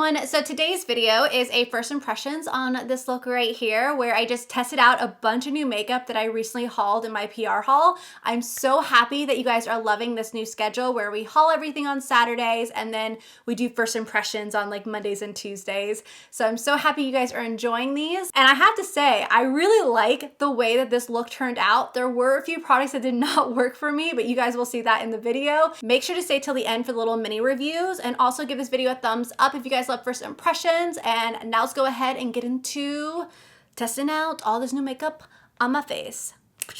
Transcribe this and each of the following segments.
everyone. So today's video is a first impressions on this look right here, where I just tested out a bunch of new makeup that I recently hauled in my PR haul. I'm so happy that you guys are loving this new schedule where we haul everything on Saturdays and then we do first impressions on like Mondays and Tuesdays. So I'm so happy you guys are enjoying these. And I have to say, I really like the way that this look turned out. There were a few products that did not work for me, but you guys will see that in the video. Make sure to stay till the end for the little mini reviews, and also give this video a thumbs up if you guys love first impressions. And now let's go ahead and get into testing out all this new makeup on my face.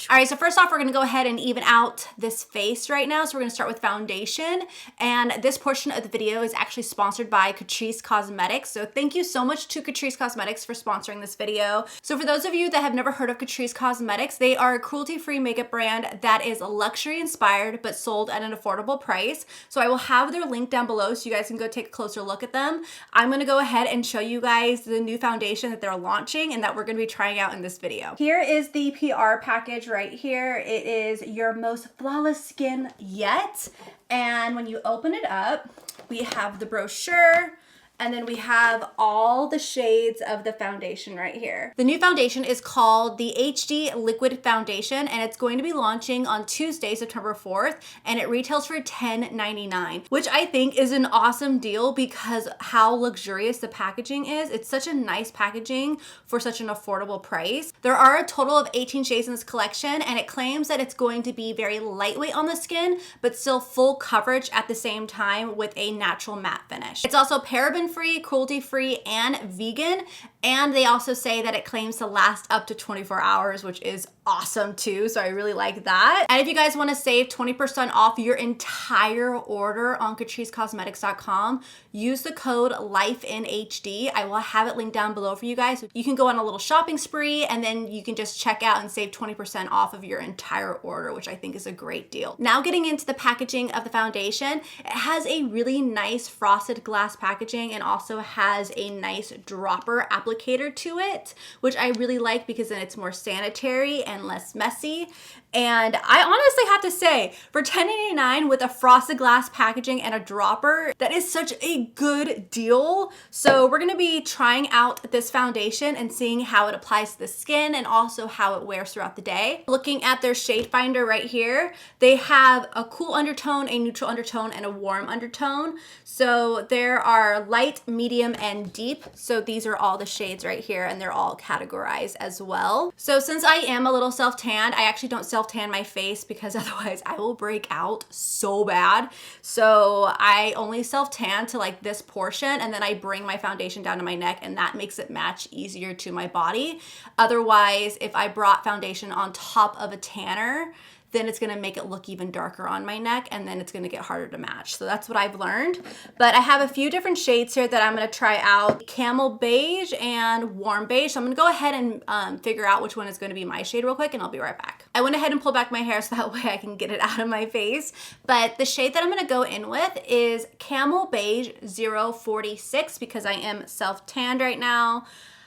All right, so first off, we're gonna go ahead and even out this face right now. So we're gonna start with foundation. And this portion of the video is actually sponsored by CATRICE Cosmetics. So thank you so much to CATRICE Cosmetics for sponsoring this video. So for those of you that have never heard of CATRICE Cosmetics, they are a cruelty-free makeup brand that is luxury inspired, but sold at an affordable price. So I will have their link down below so you guys can go take a closer look at them. I'm gonna go ahead and show you guys the new foundation that they're launching and that we're gonna be trying out in this video. Here is the PR package right here. It is your most flawless skin yet. And when you open it up, we have the brochure, and then we have all the shades of the foundation right here. The new foundation is called the HD Liquid Foundation, and it's going to be launching on Tuesday, September 4th, and it retails for $10.99, which I think is an awesome deal because how luxurious the packaging is. It's such a nice packaging for such an affordable price. There are a total of 18 shades in this collection, and it claims that it's going to be very lightweight on the skin, but still full coverage at the same time with a natural matte finish. It's also paraben-free, cruelty-free, and vegan. And they also say that it claims to last up to 24 hours, which is awesome too. So I really like that. And if you guys want to save 20% off your entire order on CatriceCosmetics.com, use the code LIFEINHD. I will have it linked down below for you guys. You can go on a little shopping spree and then you can just check out and save 20% off of your entire order, which I think is a great deal. Now getting into the packaging of the foundation, it has a really nice frosted glass packaging and also has a nice dropper applicator to it, which I really like because then it's more sanitary and less messy. And I honestly have to say, for $10.99 with a frosted glass packaging and a dropper, that is such a good deal. So we're gonna be trying out this foundation and seeing how it applies to the skin and also how it wears throughout the day. Looking at their shade finder right here, they have a cool undertone, a neutral undertone, and a warm undertone. So there are light, medium, and deep. So these are all the shades right here, and they're all categorized as well. So since I am a little self-tanned, I actually don't self-tan my face because otherwise I will break out so bad. So I only self-tan to like this portion, and then I bring my foundation down to my neck, and that makes it match easier to my body. Otherwise, if I brought foundation on top of a tanner, then it's gonna make it look even darker on my neck, and then it's gonna get harder to match. So that's what I've learned. But I have a few different shades here that I'm gonna try out: camel beige and warm beige. So I'm gonna go ahead and figure out which one is gonna be my shade real quick, and I'll be right back. I went ahead and pulled back my hair so that way I can get it out of my face. But the shade that I'm gonna go in with is camel beige 046 because I am self-tanned right now.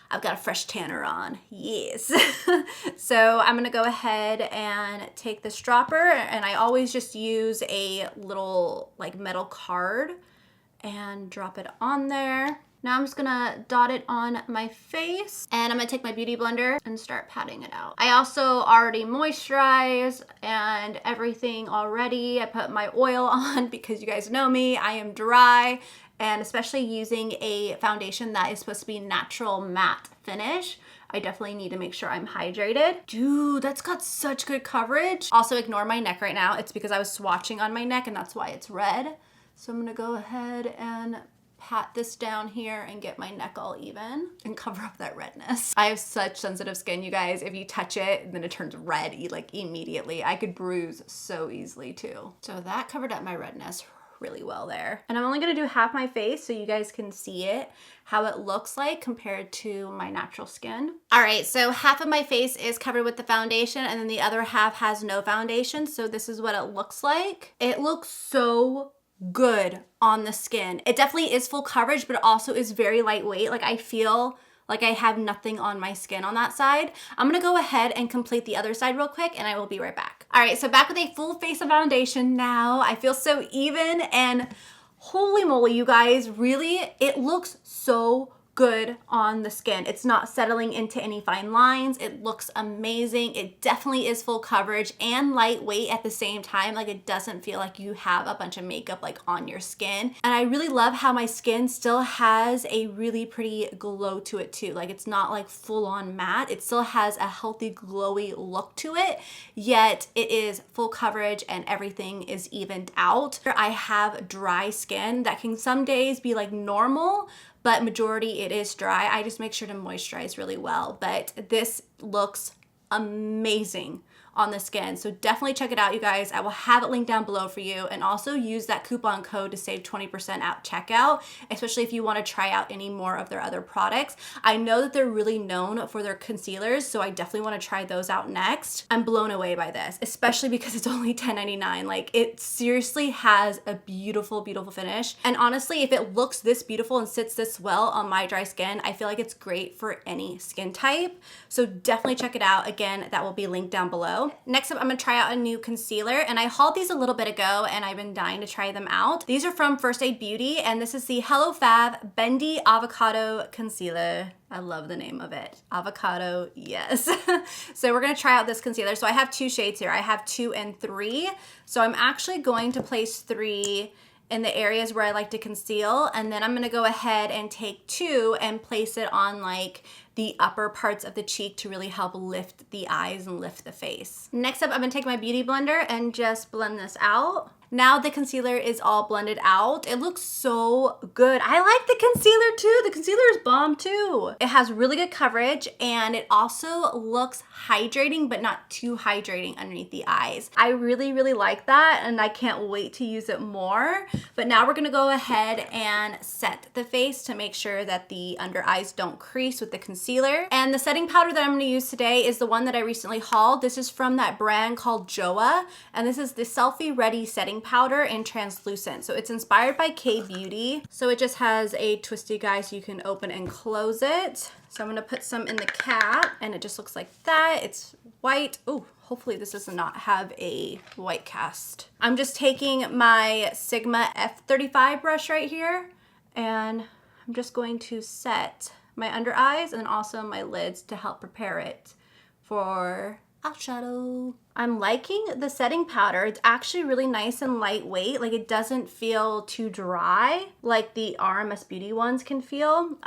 I've got a fresh tanner on, yes. So I'm gonna go ahead and take this dropper, and I always just use a little like metal card and drop it on there. Now I'm just gonna dot it on my face, and I'm gonna take my beauty blender and start patting it out. I also already moisturized and everything already. I put my oil on because you guys know me, I am dry. And especially using a foundation that is supposed to be natural matte finish, I definitely need to make sure I'm hydrated. Dude, that's got such good coverage. Also ignore my neck right now. It's because I was swatching on my neck and that's why it's red. So I'm gonna go ahead and pat this down here and get my neck all even and cover up that redness. I have such sensitive skin, you guys. If you touch it, then it turns red like immediately. I could bruise so easily too. So that covered up my redness really well there. And I'm only gonna do half my face so you guys can see it, how it looks like compared to my natural skin. All right, so half of my face is covered with the foundation and then the other half has no foundation. So this is what it looks like. It looks so good on the skin. It definitely is full coverage, but it also is very lightweight. Like I feel like I have nothing on my skin on that side. I'm gonna go ahead and complete the other side real quick and I will be right back. All right, so back with a full face of foundation now. I feel so even, and Holy moly, you guys, really, it looks so good on the skin. It's not settling into any fine lines. It looks amazing. It definitely is full coverage and lightweight at the same time. Like, it doesn't feel like you have a bunch of makeup like on your skin. And I really love how my skin still has a really pretty glow to it too. Like, it's not like full on matte. It still has a healthy glowy look to it, yet it is full coverage and everything is evened out. I have dry skin that can some days be like normal, but majority it is dry. I just make sure to moisturize really well, but this looks amazing on the skin. So definitely check it out, you guys. I will have it linked down below for you, and also use that coupon code to save 20% at checkout, especially if you want to try out any more of their other products. I know that they're really known for their concealers, so I definitely want to try those out next. I'm blown away by this, especially because it's only $10.99. Like, it seriously has a beautiful, beautiful finish. And honestly, if it looks this beautiful and sits this well on my dry skin, I feel like it's great for any skin type. So definitely check it out. Again, that will be linked down below. Next up, I'm gonna try out a new concealer, and I hauled these a little bit ago and I've been dying to try them out. These are from First Aid Beauty, and this is the Hello Fab Bendy Avocado Concealer. I love the name of it. Avocado, yes. So we're gonna try out this concealer. So I have two shades here. I have 2 and 3. So I'm actually going to place 3 in the areas where I like to conceal, and then I'm gonna go ahead and take 2 and place it on like the upper parts of the cheek to really help lift the eyes and lift the face. Next up, I'm gonna take my beauty blender and just blend this out. Now the concealer is all blended out. It looks so good. I like the concealer too. The concealer is bomb too. It has really good coverage, and it also looks hydrating, but not too hydrating underneath the eyes. I really, really like that, and I can't wait to use it more. But now we're gonna go ahead and set the face to make sure that the under eyes don't crease with the concealer. And the setting powder that I'm gonna use today is the one that I recently hauled. This is from that brand called Joa, and this is the Selfie Ready Setting Powder in translucent. So it's inspired by K Beauty. So it just has a twisty guy so you can open and close it. So I'm gonna put some in the cap, and it just looks like that. It's white. Oh, hopefully this does not have a white cast. I'm just taking my Sigma F35 brush right here, and I'm just going to set my under eyes and also my lids to help prepare it for eyeshadow. I'm liking the setting powder. It's actually really nice and lightweight. Like, it doesn't feel too dry like the RMS Beauty ones can feel.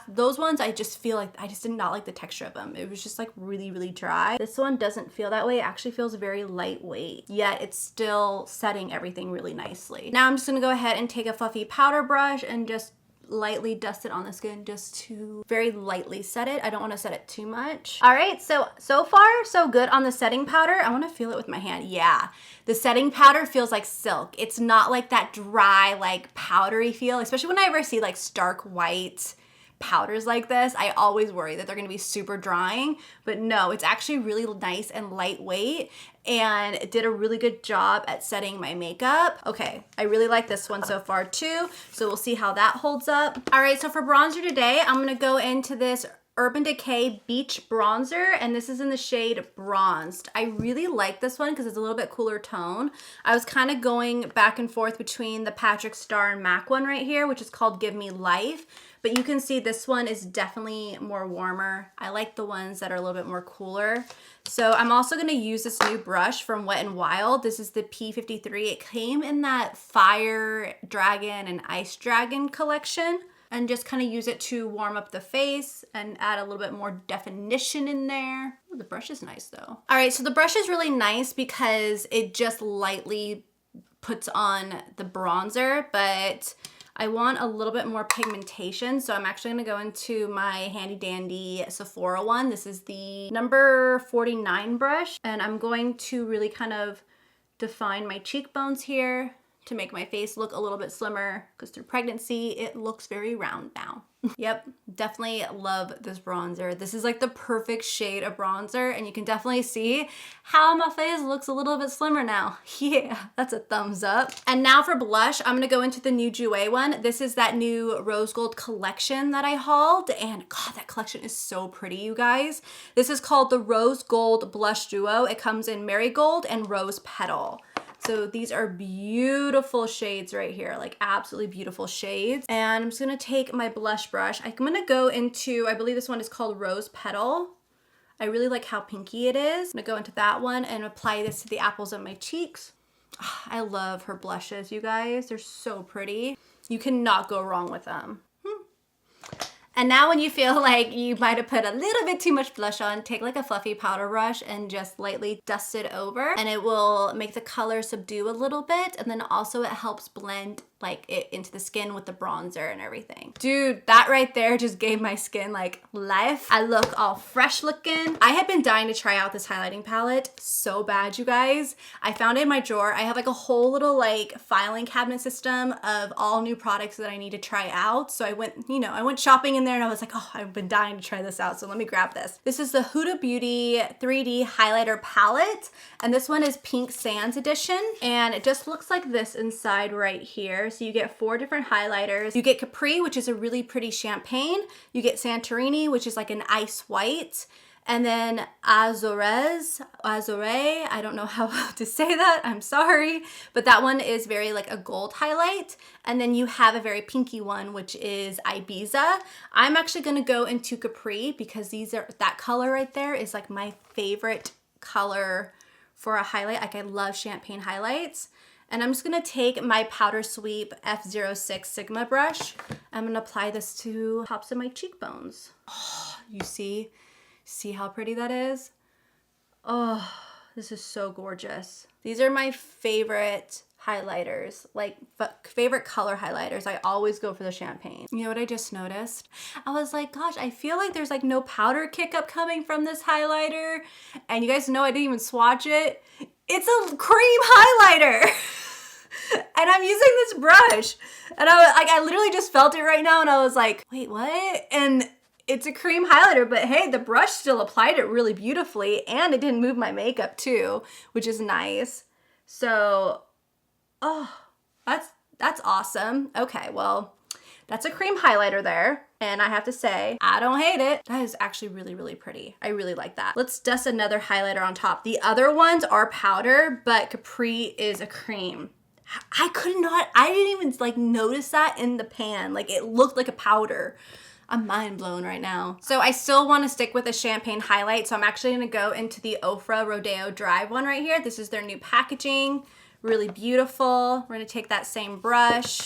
Those ones I just feel like I just did not like the texture of them. It was just like really, really dry. This one doesn't feel that way. It actually feels very lightweight, yet it's still setting everything really nicely. Now I'm just gonna go ahead and take a fluffy powder brush and just lightly dust it on the skin, just to very lightly set it. I don't want to set it too much. All right, so far so good on the setting powder. I want to feel it with my hand. Yeah, the setting powder feels like silk. It's not like that dry, like powdery feel, especially when I ever see like stark white powders like this. I always worry that they're gonna be super drying, but no, it's actually really nice and lightweight, and it did a really good job at setting my makeup. Okay, I really like this one so far too, so we'll see how that holds up. All right, so for bronzer today, I'm gonna go into this Urban Decay Beach Bronzer, and this is in the shade Bronzed. I really like this one because it's a little bit cooler tone. I was kind of going back and forth between the Patrick Star and MAC one right here, which is called Give Me Life, but you can see this one is definitely more warmer. I like the ones that are a little bit more cooler. So I'm also going to use this new brush from Wet n Wild. This is the P53. It came in that Fire Dragon and Ice Dragon collection, and just kind of use it to warm up the face and add a little bit more definition in there. Ooh, the brush is nice though. All right, so the brush is really nice because it just lightly puts on the bronzer, but I want a little bit more pigmentation, so I'm actually gonna go into my handy dandy Sephora one. This is the number 49 brush, and I'm going to really kind of define my cheekbones here to make my face look a little bit slimmer, because through pregnancy, it looks very round now. Yep, definitely love this bronzer. This is like the perfect shade of bronzer, and you can definitely see how my face looks a little bit slimmer now. Yeah, that's a thumbs up. And now for blush, I'm gonna go into the new Jouer one. This is that new rose gold collection that I hauled, and God, that collection is so pretty, you guys. This is called the Rose Gold Blush Duo. It comes in Marigold and Rose Petal. So these are beautiful shades right here, like absolutely beautiful shades. And I'm just gonna take my blush brush. I'm gonna go into, I believe this one is called Rose Petal. I really like how pinky it is. I'm gonna go into that one and apply this to the apples of my cheeks. I love her blushes, you guys. They're so pretty. You cannot go wrong with them. And now when you feel like you might have put a little bit too much blush on, take like a fluffy powder brush and just lightly dust it over, and it will make the color subdue a little bit, and then also it helps blend like it into the skin with the bronzer and everything. Dude, that right there just gave my skin like life. I look all fresh looking. I have been dying to try out this highlighting palette so bad, you guys. I found it in my drawer. I have like a whole little like filing cabinet system of all new products that I need to try out. So I went, you know, I went shopping in there and I was like, oh, I've been dying to try this out. So let me grab this. This is the Huda Beauty 3D highlighter palette. And this one is Pink Sands edition. And it just looks like this inside right here. So you get 4 different highlighters. You get Capri, which is a really pretty champagne. You get Santorini, which is like an ice white. And then Azores, I don't know how to say that, I'm sorry. But that one is very like a gold highlight. And then you have a very pinky one, which is Ibiza. I'm actually gonna go into Capri because that color right there is like my favorite color for a highlight. Like I love champagne highlights. And I'm just gonna take my Powder Sweep F06 Sigma brush. I'm gonna apply this to tops of my cheekbones. Oh, you see how pretty that is? Oh, this is so gorgeous. These are my favorite highlighters, like favorite color highlighters. I always go for the champagne. You know what I just noticed? I was like, gosh, I feel like there's like no powder kick up coming from this highlighter. And you guys know I didn't even swatch it. It's a cream highlighter. And I'm using this brush. And I literally just felt it right now and I was like, wait, what? And it's a cream highlighter, but hey, the brush still applied it really beautifully and it didn't move my makeup too, which is nice. So, oh, that's awesome. Okay, well, that's a cream highlighter there. And I have to say, I don't hate it. That is actually really, really pretty. I really like that. Let's dust another highlighter on top. The other ones are powder, but Capri is a cream. I didn't even like notice that in the pan. Like it looked like a powder. I'm mind blown right now. So I still want to stick with a champagne highlight. So I'm actually going to go into the Ofra Rodeo Drive one right here. This is their new packaging. Really beautiful. We're going to take that same brush.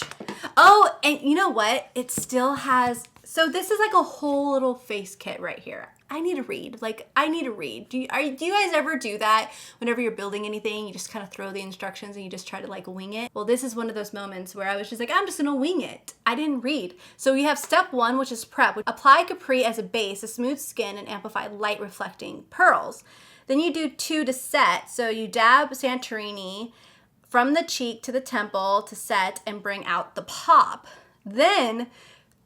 Oh, and you know what? It still has, so this is like a whole little face kit right here. I need to read. Like, I need to read. Do you guys ever do that? Whenever you're building anything, you just kind of throw the instructions and you just try to like wing it? Well, this is one of those moments where I was just like, I'm just gonna wing it. I didn't read. So we have step 1, which is prep. Apply Capri as a base to smooth skin and amplify light reflecting pearls. Then you do 2 to set. So you dab Santorini from the cheek to the temple to set and bring out the pop. Then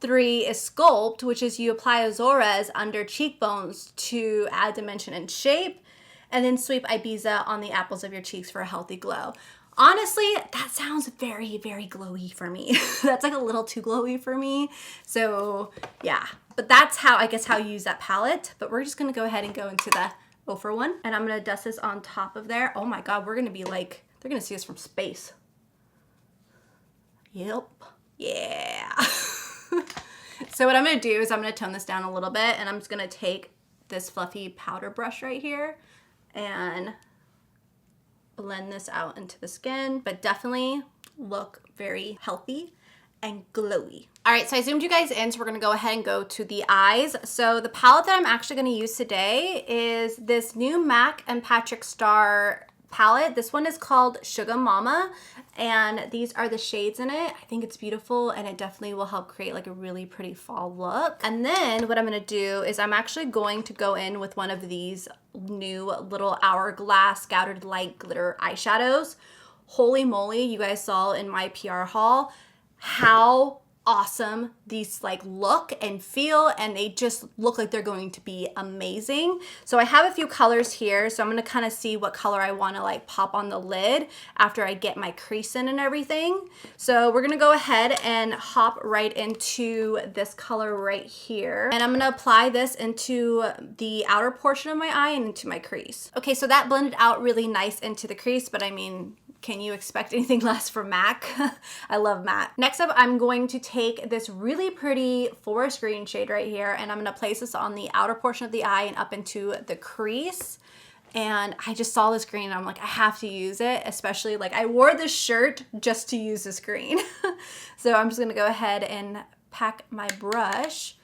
3 is sculpt, which is you apply Azores under cheekbones to add dimension and shape, and then sweep Ibiza on the apples of your cheeks for a healthy glow. Honestly, that sounds very, very glowy for me. That's like a little too glowy for me. So yeah, but that's how, I guess, how you use that palette. But we're just gonna go ahead and go into the Ofra one, and I'm gonna dust this on top of there. Oh my God, we're gonna be like, they're gonna see us from space. Yep, yeah. So what I'm gonna do is I'm gonna tone this down a little bit, and I'm just gonna take this fluffy powder brush right here and blend this out into the skin, but definitely look very healthy and glowy. All right, so I zoomed you guys in, so we're gonna go ahead and go to the eyes. So the palette that I'm actually gonna use today is this new MAC and Patrick Star palette. This one is called Sugar Mama, and these are the shades in it. I think it's beautiful, and it definitely will help create like a really pretty fall look. And then what I'm gonna do is I'm actually going to go in with one of these new little Hourglass Scattered Light Glitter eyeshadows. Holy moly, you guys saw in my PR haul how awesome these like look and feel, and they just look like they're going to be amazing. So I have a few colors here, so I'm gonna kind of see what color I want to like pop on the lid after I get my crease in and everything. So we're gonna go ahead and hop right into this color right here, and I'm gonna apply this into the outer portion of my eye and into my crease. Okay, so that blended out really nice into the crease, but I mean, can you expect anything less from MAC? I love MAC. Next up, I'm going to take this really pretty forest green shade right here, and I'm gonna place this on the outer portion of the eye and up into the crease. And I just saw this green and I'm like, I have to use it, especially like I wore this shirt just to use this green. So I'm just gonna go ahead and pack my brush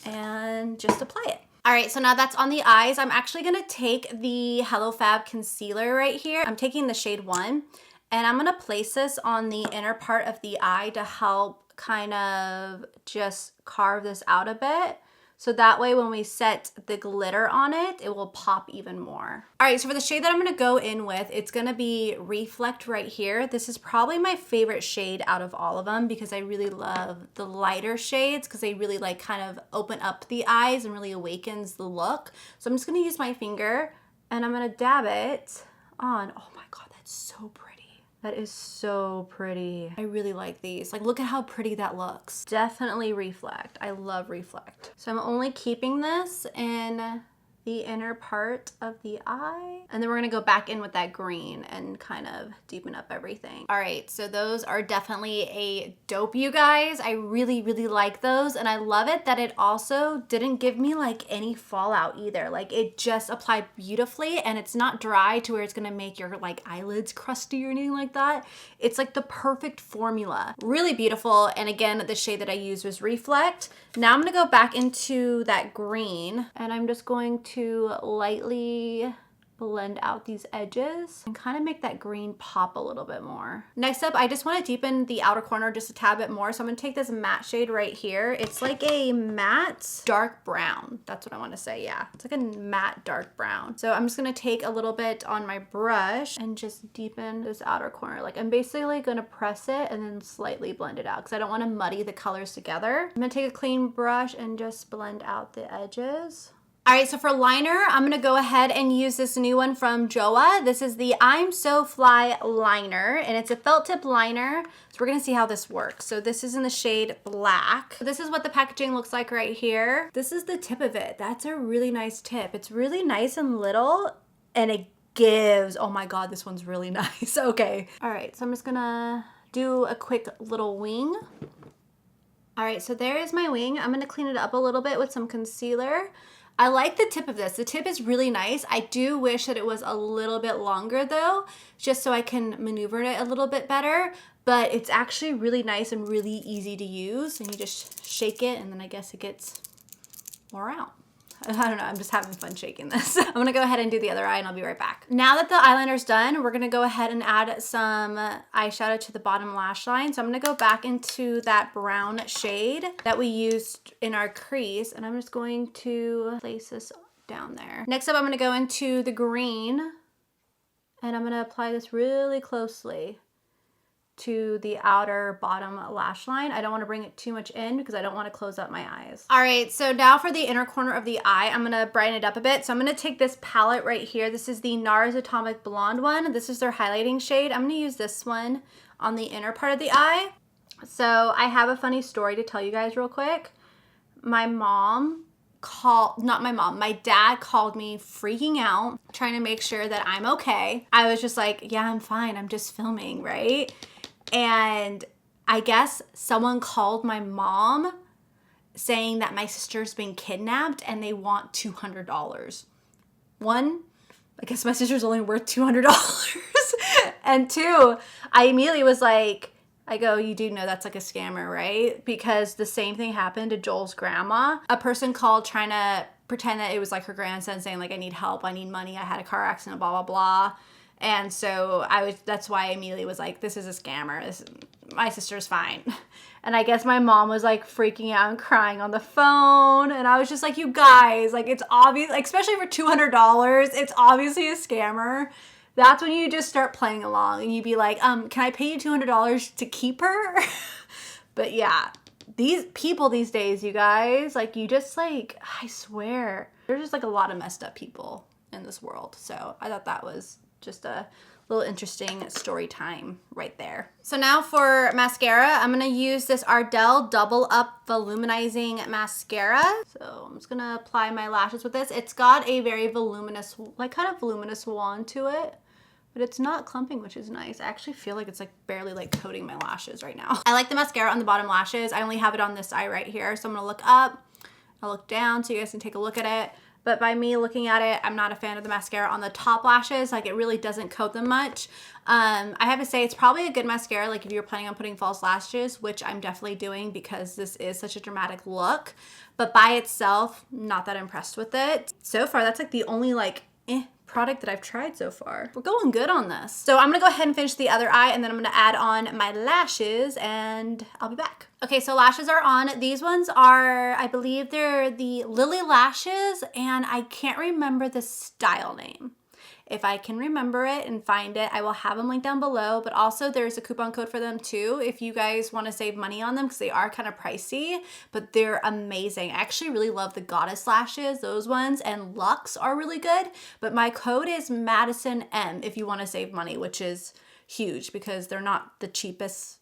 and just apply it. All right, so now that's on the eyes. I'm actually gonna take the Hello Fab concealer right here. I'm taking the shade 1, and I'm gonna place this on the inner part of the eye to help kind of just carve this out a bit. So that way when we set the glitter on it, it will pop even more. All right, so for the shade that I'm gonna go in with, it's gonna be Reflect right here. This is probably my favorite shade out of all of them because I really love the lighter shades because they really like kind of open up the eyes and really awakens the look. So I'm just gonna use my finger and I'm gonna dab it on. Oh my God, that's so pretty. That is so pretty. I really like these. Like, look at how pretty that looks. Definitely Reflect. I love Reflect. So I'm only keeping this in the inner part of the eye. And then we're gonna go back in with that green and kind of deepen up everything. All right, so those are definitely a dope, you guys. I really, really like those. And I love it that it also didn't give me like any fallout either. Like it just applied beautifully and it's not dry to where it's gonna make your like eyelids crusty or anything like that. It's like the perfect formula. Really beautiful. And again, the shade that I used was Reflect. Now I'm gonna go back into that green and I'm just going to lightly blend out these edges and kind of make that green pop a little bit more. Next up, I just want to deepen the outer corner just a tad bit more. So I'm going to take this matte shade right here. It's like a matte dark brown. That's what I want to say. Yeah, it's like a matte dark brown. So I'm just going to take a little bit on my brush and just deepen this outer corner. Like I'm basically going to press it and then slightly blend it out because I don't want to muddy the colors together. I'm going to take a clean brush and just blend out the edges. All right, so for liner, I'm gonna go ahead and use this new one from Joa. This is the I'm So Fly liner, and it's a felt tip liner. So we're gonna see how this works. So this is in the shade Black. This is what the packaging looks like right here. This is the tip of it. That's a really nice tip. It's really nice and little, and it gives, oh my God, this one's really nice. Okay. All right, so I'm just gonna do a quick little wing. All right, so there is my wing. I'm gonna clean it up a little bit with some concealer. I like the tip of this. The tip is really nice. I do wish that it was a little bit longer though, just so I can maneuver it a little bit better, but it's actually really nice and really easy to use. And you just shake it and then I guess it gets more out. I don't know, I'm just having fun shaking this. I'm gonna go ahead and do the other eye and I'll be right back. Now that the eyeliner's done, we're gonna go ahead and add some eyeshadow to the bottom lash line. So I'm gonna go back into that brown shade that we used in our crease and I'm just going to place this down there. Next up, I'm gonna go into the green and I'm gonna apply this really closely to the outer bottom lash line. I don't want to bring it too much in because I don't want to close up my eyes. All right, so now for the inner corner of the eye, I'm going to brighten it up a bit. So I'm going to take this palette right here. This is the NARS Atomic Blonde one. This is their highlighting shade. I'm going to use this one on the inner part of the eye. So I have a funny story to tell you guys real quick. My dad called me freaking out, trying to make sure that I'm okay. I was just like, yeah, I'm fine. I'm just filming, right? And I guess someone called my mom saying that my sister's been kidnapped and they want $200. One, I guess my sister's only worth $200. And two, I immediately was like, I go, you do know that's like a scammer, right? Because the same thing happened to Joel's grandma. A person called trying to pretend that it was like her grandson saying like, I need help, I need money, I had a car accident, blah, blah, blah. And so that's why I immediately was like, this is a scammer. My sister's fine. And I guess my mom was like freaking out and crying on the phone. And I was just like, you guys, like it's obvious, like, especially for $200, it's obviously a scammer. That's when you just start playing along and you'd be like, can I pay you $200 to keep her? But yeah, these people these days, you guys, like you just like, I swear, there's just like a lot of messed up people in this world. So I thought that was just a little interesting story time right there. So now for mascara, I'm gonna use this Ardell Double Up Voluminizing Mascara. So I'm just gonna apply my lashes with this. It's got a very voluminous, like kind of voluminous wand to it, but it's not clumping, which is nice. I actually feel like it's like barely like coating my lashes right now. I like the mascara on the bottom lashes. I only have it on this eye right here. So I'm gonna look up, I'll look down so you guys can take a look at it. But by me looking at it, I'm not a fan of the mascara on the top lashes. Like it really doesn't coat them much. I have to say it's probably a good mascara like if you're planning on putting false lashes, which I'm definitely doing because this is such a dramatic look. But by itself, not that impressed with it. So far, that's like the only like product that I've tried so far. We're going good on this. So I'm gonna go ahead and finish the other eye and then I'm gonna add on my lashes and I'll be back. Okay, so lashes are on. These ones are, I believe they're the Lily Lashes and I can't remember the style name. If I can remember it and find it, I will have them linked down below, but also there's a coupon code for them too if you guys want to save money on them because they are kind of pricey, but they're amazing. I actually really love the Goddess lashes, those ones, and Luxe are really good, but my code is Madison M if you want to save money, which is huge because they're not the cheapest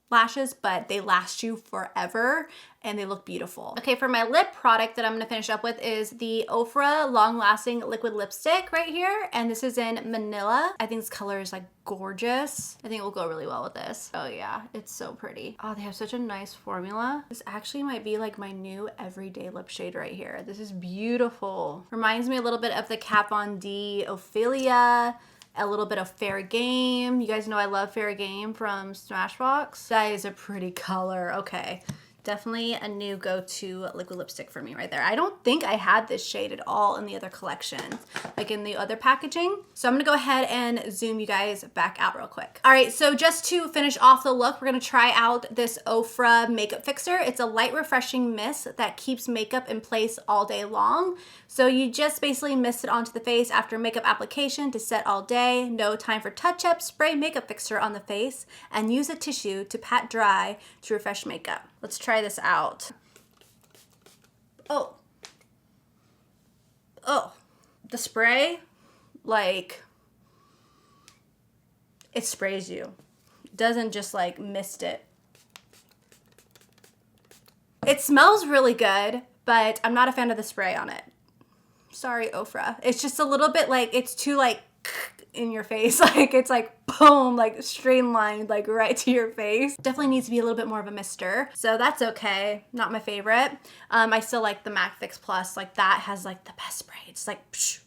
lashes, but they last you forever and they look beautiful. Okay, for my lip product that I'm gonna finish up with is the Ofra Long Lasting Liquid Lipstick right here. And this is in Manila. I think this color is like gorgeous. I think it will go really well with this. Oh yeah, it's so pretty. Oh, they have such a nice formula. This actually might be like my new everyday lip shade right here. This is beautiful. Reminds me a little bit of the Kat Von D Ophelia, a little bit of Fair Game. You guys know I love Fair Game from Smashbox. That is a pretty color. Okay, definitely a new go-to liquid lipstick for me right there. I don't think I had this shade at all in the other collections, like in the other packaging. So I'm gonna go ahead and zoom you guys back out real quick. All right, so just to finish off the look, we're gonna try out this Ofra makeup fixer. It's a light refreshing mist that keeps makeup in place all day long. So you just basically mist it onto the face after makeup application to set all day. No time for touch-up. Spray makeup fixer on the face and use a tissue to pat dry to refresh makeup. Let's try this out. Oh, the spray, like, it sprays you. It doesn't just like mist it. It smells really good, but I'm not a fan of the spray on it. Sorry, Ofra. It's just a little bit like, it's too like in your face. Like it's like boom, like streamlined, like right to your face. Definitely needs to be a little bit more of a mister. So that's okay. Not my favorite. I still like the MAC Fix Plus. Like that has like the best spray. It's like psh,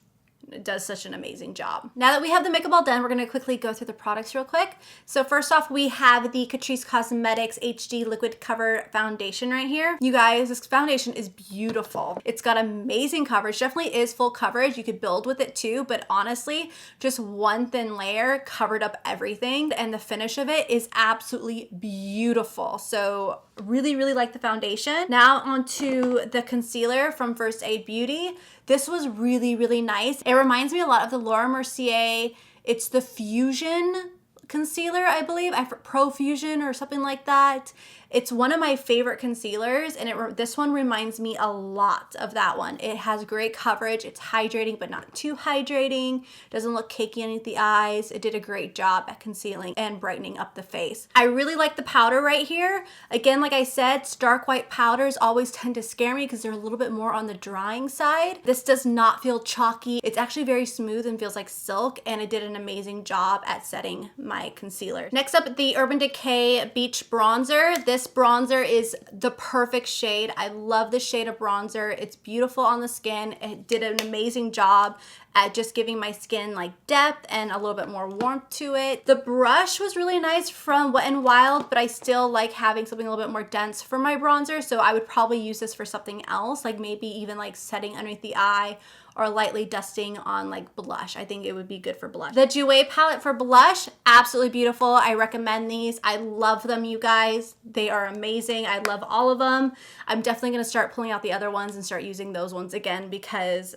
it does such an amazing job. Now that we have the makeup all done, we're gonna quickly go through the products real quick. So first off, we have the CATRICE Cosmetics HD Liquid Cover Foundation right here. You guys, this foundation is beautiful. It's got amazing coverage, definitely is full coverage. You could build with it too, but honestly, just one thin layer covered up everything and the finish of it is absolutely beautiful. So really, really like the foundation. Now onto the concealer from First Aid Beauty. This was really, really nice. It reminds me a lot of the Laura Mercier. It's the Fusion concealer, I believe, Pro Fusion or something like that. It's one of my favorite concealers, and this one reminds me a lot of that one. It has great coverage. It's hydrating, but not too hydrating. Doesn't look cakey underneath the eyes. It did a great job at concealing and brightening up the face. I really like the powder right here. Again, like I said, stark white powders always tend to scare me because they're a little bit more on the drying side. This does not feel chalky. It's actually very smooth and feels like silk, and it did an amazing job at setting my concealer. Next up, the Urban Decay Beach Bronzer. This bronzer is the perfect shade. I love this shade of bronzer. It's beautiful on the skin. It did an amazing job at just giving my skin like depth and a little bit more warmth to it. The brush was really nice from Wet n Wild, but I still like having something a little bit more dense for my bronzer, so I would probably use this for something else, like maybe even like setting underneath the eye or lightly dusting on like blush. I think it would be good for blush. The Jouer palette for blush, absolutely beautiful. I recommend these. I love them, you guys. They are amazing. I love all of them. I'm definitely gonna start pulling out the other ones and start using those ones again because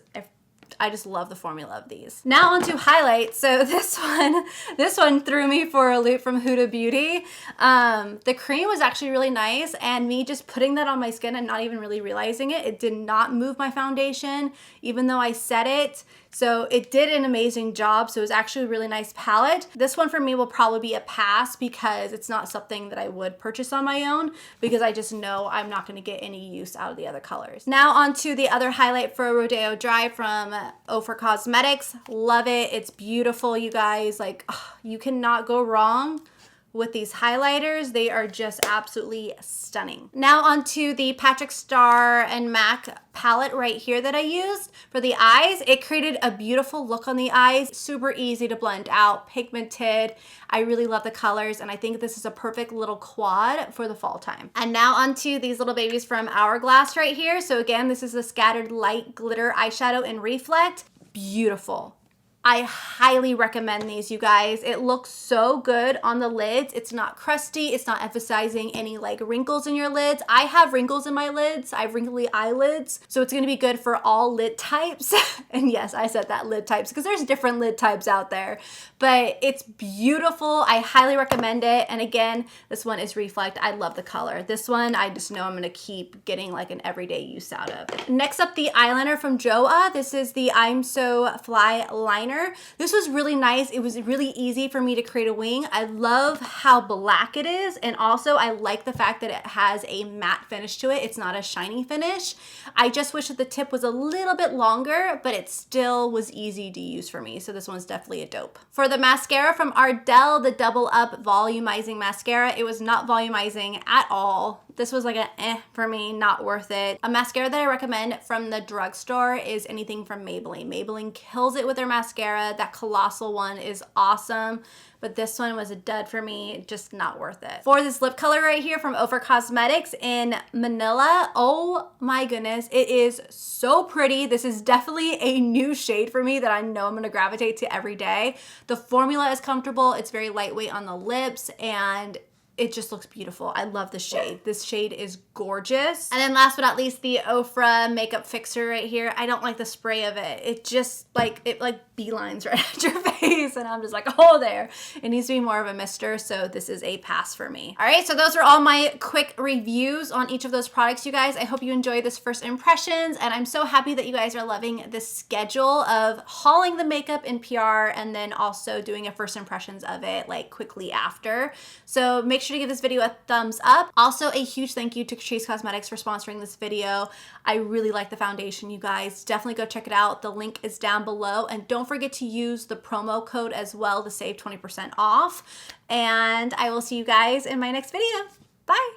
I just love the formula of these. Now onto highlights. So this one threw me for a loop from Huda Beauty. The cream was actually really nice, and me just putting that on my skin and not even really realizing it, it did not move my foundation, even though I set it. So it did an amazing job. So it was actually a really nice palette. This one for me will probably be a pass because it's not something that I would purchase on my own because I just know I'm not gonna get any use out of the other colors. Now onto the other highlight for Rodeo Dry from Ophir Cosmetics. Love it. It's beautiful, you guys. Like, you cannot go wrong with these highlighters. They are just absolutely stunning. Now onto the Patrick Star and MAC palette right here that I used for the eyes. It created a beautiful look on the eyes, super easy to blend out, pigmented. I really love the colors, and I think this is a perfect little quad for the fall time. And now onto these little babies from Hourglass right here. So again, this is the Scattered Light Glitter Eyeshadow in Reflect. Beautiful. I highly recommend these, you guys. It looks so good on the lids. It's not crusty. It's not emphasizing any like wrinkles in your lids. I have wrinkles in my lids. I have wrinkly eyelids. So it's gonna be good for all lid types. And yes, I said that, lid types, because there's different lid types out there. But it's beautiful. I highly recommend it. And again, this one is Reflect. I love the color. This one, I just know I'm gonna keep getting like an everyday use out of. Next up, the eyeliner from Joa. This is the I'm So Fly liner. This was really nice. It was really easy for me to create a wing. I love how black it is, and also I like the fact that it has a matte finish to it. It's not a shiny finish. I just wish that the tip was a little bit longer, but it still was easy to use for me. So this one's definitely a dope. For the mascara from Ardell, the Double Up Volumizing Mascara, it was not volumizing at all. This was like a for me, not worth it. A mascara that I recommend from the drugstore is anything from Maybelline. Maybelline kills it with their mascara. That Colossal one is awesome, but this one was a dud for me, just not worth it. For this lip color right here from Ophir Cosmetics in Manila, oh my goodness, it is so pretty. This is definitely a new shade for me that I know I'm gonna gravitate to every day. The formula is comfortable, it's very lightweight on the lips, and it just looks beautiful. I love the shade. This shade is gorgeous. And then last but not least, the Ofra Makeup Fixer right here. I don't like the spray of it. It just like beelines right at your face, and I'm just like, oh, there. It needs to be more of a mister, so this is a pass for me. All right, so those are all my quick reviews on each of those products, you guys. I hope you enjoyed this first impressions, and I'm so happy that you guys are loving this schedule of hauling the makeup in PR and then also doing a first impressions of it like quickly after. So make sure to give this video a thumbs up. Also, a huge thank you to CATRICE Cosmetics for sponsoring this video. I really like the foundation, you guys. Definitely go check it out. The link is down below, and don't forget to use the promo code as well to save 20% off. And I will see you guys in my next video. Bye.